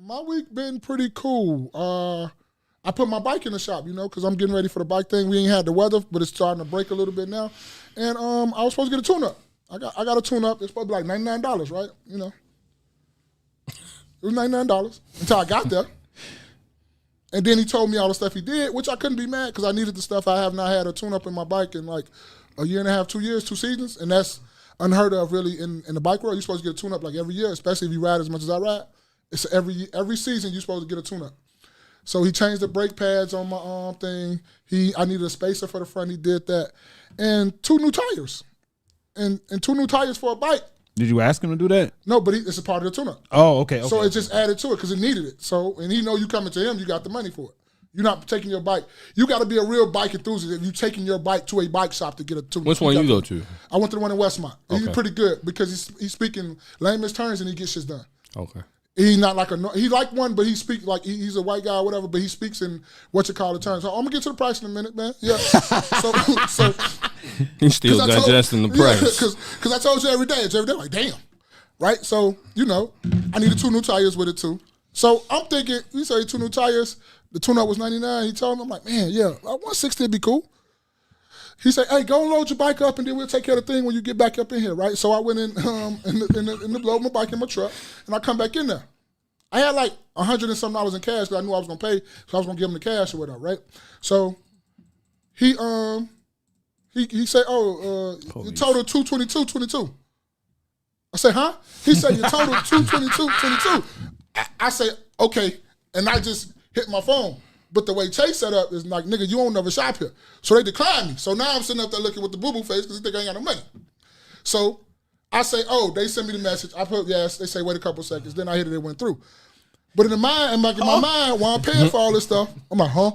My week been pretty cool. I put my bike in the shop, because I'm getting ready for the bike thing. We ain't had the weather, but it's starting to break a little bit now. And I was supposed to get a tune-up. I got a tune-up. It's supposed to be like $99, right? It was $99 until I got there. And then he told me all the stuff he did, which I couldn't be mad because I needed the stuff. I have not had a tune-up in my bike in like a year and a half, 2 years, 2 seasons. And that's unheard of really in the bike world. You're supposed to get a tune-up like every year, especially if you ride as much as I ride. It's every season you're supposed to get a tune-up. So he changed the brake pads on my thing. I needed a spacer for the front. He did that. And 2 new tires. And 2 new tires for a bike. Did you ask him to do that? No, but it's a part of the tune-up. Oh, okay. So it just added to it because it needed it. So, and he know you coming to him, you got the money for it. You're not taking your bike. You got to be a real bike enthusiast if you're taking your bike to a bike shop to get a tune-up. Which one you go to? I went to the one in Westmont. Okay. He's pretty good because he's speaking layman's terms and he gets shit done. Okay. He's not like he like one, but he speaks like he's a white guy or whatever, but he speaks in what you call the terms. So I'm going to get to the price in a minute, man. Yeah. so he's still digesting the price. Because I told you every day, like, damn. Right? So, I needed 2 new tires with it too. So I'm thinking, you say 2 new tires, the tune-up was $99. He told me, I'm like, man, yeah, 160 would be cool. He said, hey, go and load your bike up and then we'll take care of the thing when you get back up in here, right? So I went in the load my bike in my truck and I come back in there. I had like $100 and some in cash because I knew I was going to pay, so I was going to give him the cash or whatever, right? So he said, you total $222.22. I said, huh? He said, you total $222.22. I said, okay, and I just hit my phone. But the way Chase set up is like, nigga, you don't never shop here. So they declined me. So now I'm sitting up there looking with the boo-boo face because they think I ain't got no money. So I say, they sent me the message. I put yes. They say, wait a couple seconds. Then I hit it, it went through. But in my mind, while I'm paying for all this stuff, I'm like, huh?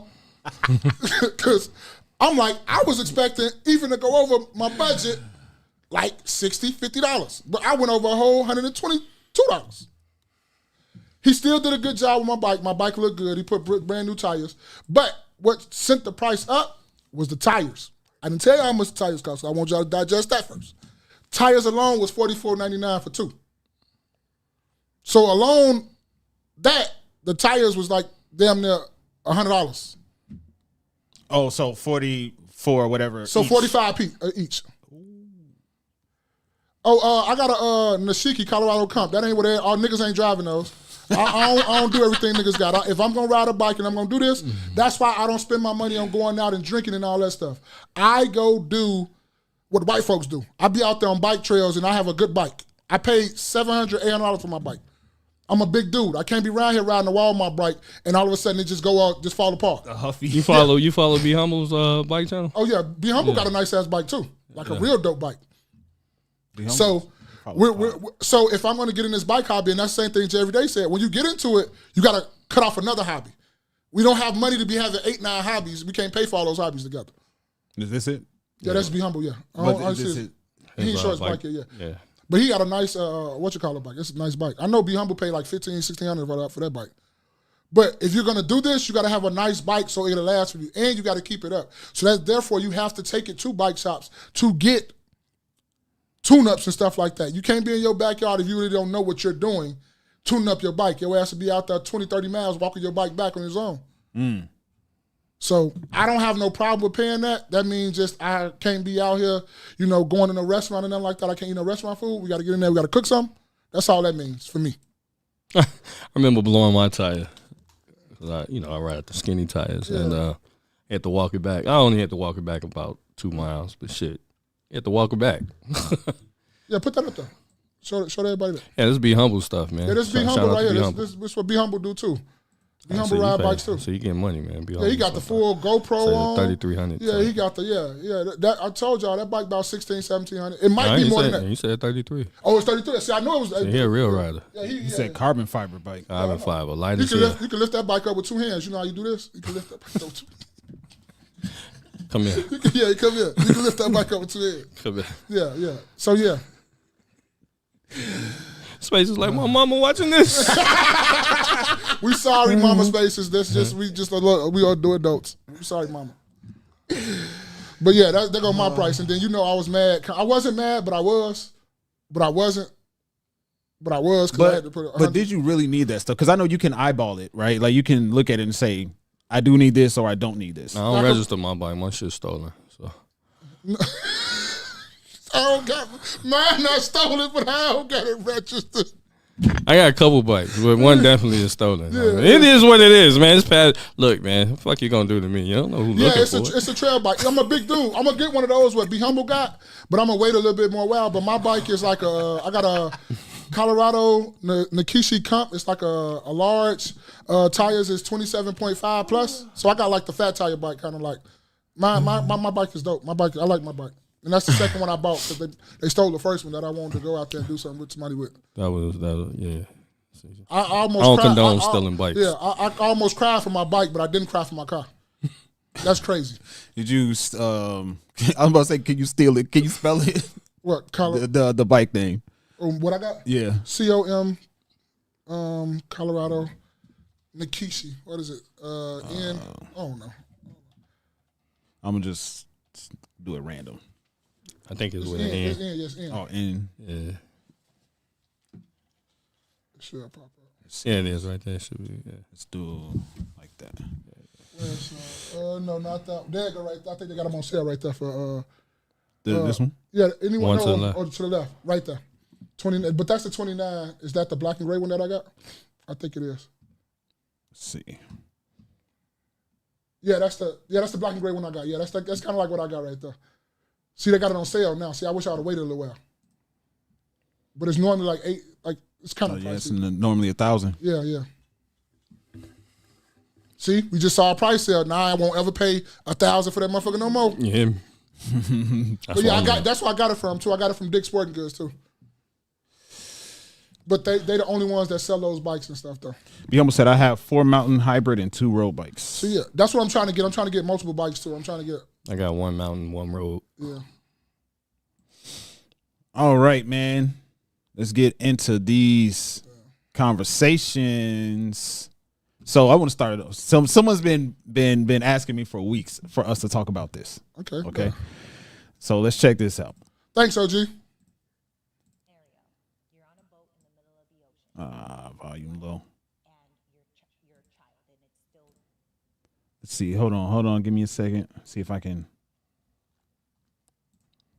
Because I'm like, I was expecting even to go over my budget like $60, $50. But I went over a whole $122. He still did a good job with my bike. My bike looked good. He put brand new tires. But what sent the price up was the tires. I didn't tell you how much the tires cost, so I want y'all to digest that first. Tires alone was $44.99 for 2. So alone that, the tires was like damn near $100. Oh, so 44 whatever. So each. 45 each. I got a Nashiki Colorado Comp. That ain't what all niggas ain't driving those. I don't do everything niggas got. If I'm going to ride a bike and I'm going to do this, that's why I don't spend my money on going out and drinking and all that stuff. I go do what white folks do. I be out there on bike trails and I have a good bike. I paid $700, $800 for my bike. I'm a big dude. I can't be around here riding a Walmart bike and all of a sudden it just fall apart. A Huffy. You follow B Humble's bike channel? Oh yeah, B Humble got a nice ass bike too, like a real dope bike. So if I'm going to get in this bike hobby, and that's the same thing Jay every day said, when you get into it, you got to cut off another hobby. We don't have money to be having 8, 9 hobbies. We can't pay for all those hobbies together. Is this it? Yeah, that's Be Humble, yeah. He ain't sure his bike yet, yeah. But he got a nice, bike. It's a nice bike. I know B Humble paid like $1,500, $1,600 for that bike. But if you're going to do this, you got to have a nice bike so it'll last for you, and you got to keep it up. So therefore, you have to take it to bike shops to get tune-ups and stuff like that. You can't be in your backyard if you really don't know what you're doing, tuning up your bike. Your ass to be out there 20, 30 miles walking your bike back on his own. So I don't have no problem with paying that. That means just I can't be out here, going in a restaurant and nothing like that. I can't eat no restaurant food. We got to get in there. We got to cook something. That's all that means for me. I remember blowing my tire. I ride at the skinny tires and had to walk it back. I only had to walk it back about 2 miles, but shit. You have to walk it back. Yeah, put that up there. Show everybody that. Yeah, this Be Humble stuff, man. Yeah, this Be Humble right here. This is what Be Humble do too. Be Humble ride bikes too. So you getting money, man. Yeah, he got the full GoPro on. 3,300. Yeah, he got that I told y'all that bike about 1,600, 1,700. It might be more than that. You said 33. Oh, it's 33. See, I know it was. So he a real rider. Yeah, he said carbon fiber bike. Carbon fiber, light you as can lift that bike up with 2 hands. You know how you do this? You can lift that bike up with 2 hands. Come here. Yeah, come here. You can lift that bike up with 2 hands. Come here. Yeah. So yeah. Space is like, my mama watching this. We sorry, Mama Spaces. We all do adults. We sorry, Mama. But yeah, there go my price. And then I was mad. I wasn't mad, but I was. But I wasn't. But I was because I had to put. But did you really need that stuff? Because I know you can eyeball it, right? Like you can look at it and say, I do need this or I don't need this. I don't register my bike. My shit's stolen. So I don't got mine. Not stolen, but I don't got it registered. I got a couple bikes, but one definitely is stolen. It is what it is, man. It's past. Look, man, what the fuck you gonna do to me? You don't know who looking for it. It's a trail bike. I'm a big dude. I'm gonna get one of those. What Be Humble got, but I'm gonna wait a little bit more while. But my bike is like I got a Colorado KNoWKi Comp. It's like a large. Tires is 27.5 plus. So I got like the fat tire bike, kind of like. My bike is dope. I like my bike. And that's the second one I bought because they stole the first one that I wanted to go out there and do something with somebody with. That was yeah. I almost don't cried. condone stealing bikes. Yeah, I almost cried for my bike, but I didn't cry for my car. That's crazy. Did you? I was about to say, can you steal it? Can you spell it? What the bike name? What I got? Yeah. COM, Colorado, KNoWKi. What is it? N. I don't know. I'm gonna just do it random. I think it's with N. an N. It's N. Yes, N. Oh, N. Yeah. Should pop up. Yeah, it is right there. Should be. Yeah. Let's do like that. No, not that. There you go. Right. I think they got them on sale right there for. This one. Yeah, anyone One to the left. Or to the left, right there. 29. But that's the 29. Is that the black and gray one that I got? I think it is. Let's see. Yeah, that's the black and gray one I got. Yeah, that's kind of like what I got right there. See, they got it on sale now. See, I wish I would have waited a little while. But it's normally like $8. Like it's kind of pricey. It's normally $1,000. Yeah. See, we just saw a price sale. Now I won't ever pay $1,000 for that motherfucker no more. Yeah. But yeah, that's where I got it from too. I got it from Dick's Sporting Goods too. But they the only ones that sell those bikes and stuff though. Be Humble said I have 4 mountain hybrid and 2 road bikes. So yeah, that's what I'm trying to get. I'm trying to get multiple bikes too. I'm trying to get. I got 1 mountain, 1 road. Yeah. All right, man. Let's get into these conversations. So I want to start it off. Someone's been asking me for weeks for us to talk about this. Okay. Yeah. So let's check this out. Thanks, OG. Volume low. Let's see. Hold on. Give me a second. See if I can.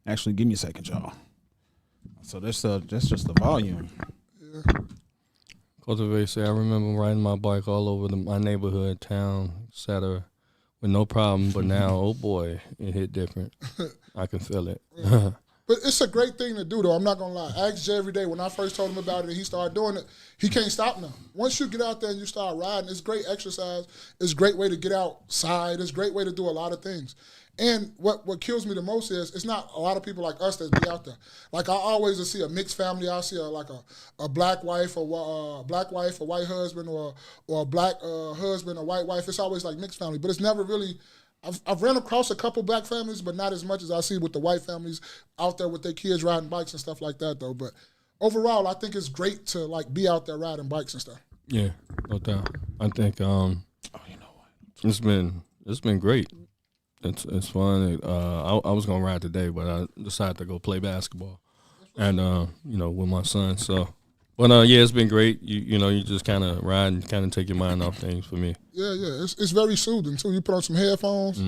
Actually, give me a second, y'all. So that's just the volume. Yeah. Cultivate say I remember riding my bike all over my neighborhood, town, etc. with no problem. But now, oh boy, it hit different. I can feel it. But it's a great thing to do, though. I'm not going to lie. I asked Jay every day when I first told him about it and he started doing it. He can't stop now. Once you get out there and you start riding, it's great exercise. It's a great way to get outside. It's a great way to do a lot of things. And what kills me the most is it's not a lot of people like us that be out there. Like I always see a mixed family. I see a black wife, a white husband, or a black husband, a white wife. It's always like mixed family. But it's never really – I've ran across a couple black families, but not as much as I see with the white families out there with their kids riding bikes and stuff like that, though. But overall, I think it's great to like be out there riding bikes and stuff. Yeah, no doubt. I think you know what? It's been great. It's fun. I was gonna ride today, but I decided to go play basketball, and with my son. So, but yeah, it's been great. You just kind of ride and kind of take your mind off things for me. Yeah. It's very soothing too. You put on some headphones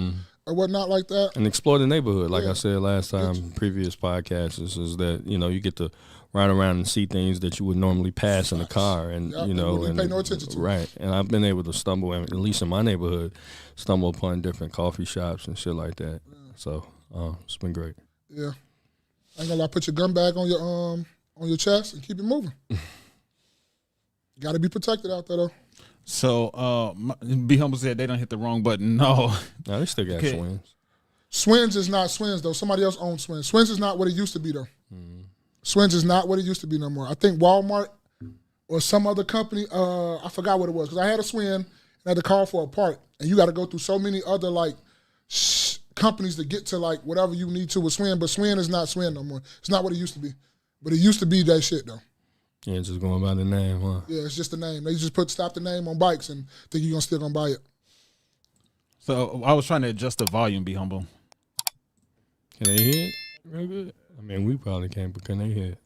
or whatnot like that, and explore the neighborhood. Like I said last time, previous podcasts, is that you get to ride around and see things that you would normally pass in a car, and and pay no attention to. Right, and I've been able to stumble, at least in my neighborhood, stumble upon different coffee shops and shit like that. Yeah. So it's been great. Yeah, I ain't gonna lie. Put your gun bag on your chest and keep it moving. Got to be protected out there though. So Be Humble said they don't hit the wrong button. No, they still got Swins. Swins is not Swins though. Somebody else owns Swins. Swins is not what it used to be though. Swins is not what it used to be no more. I think Walmart or some other company, I forgot what it was, because I had a Swin and I had to call for a part, and you got to go through so many other like companies to get to like whatever you need to with Swin, but Swin is not Swin no more. It's not what it used to be. But it used to be that shit though. Yeah, just going by the name, huh? Yeah, it's just the name. They just stop the name on bikes and think you're still gonna buy it. So I was trying to adjust the volume, Be Humble. Can they hear it real good? I mean, we probably can't, but can they hear it?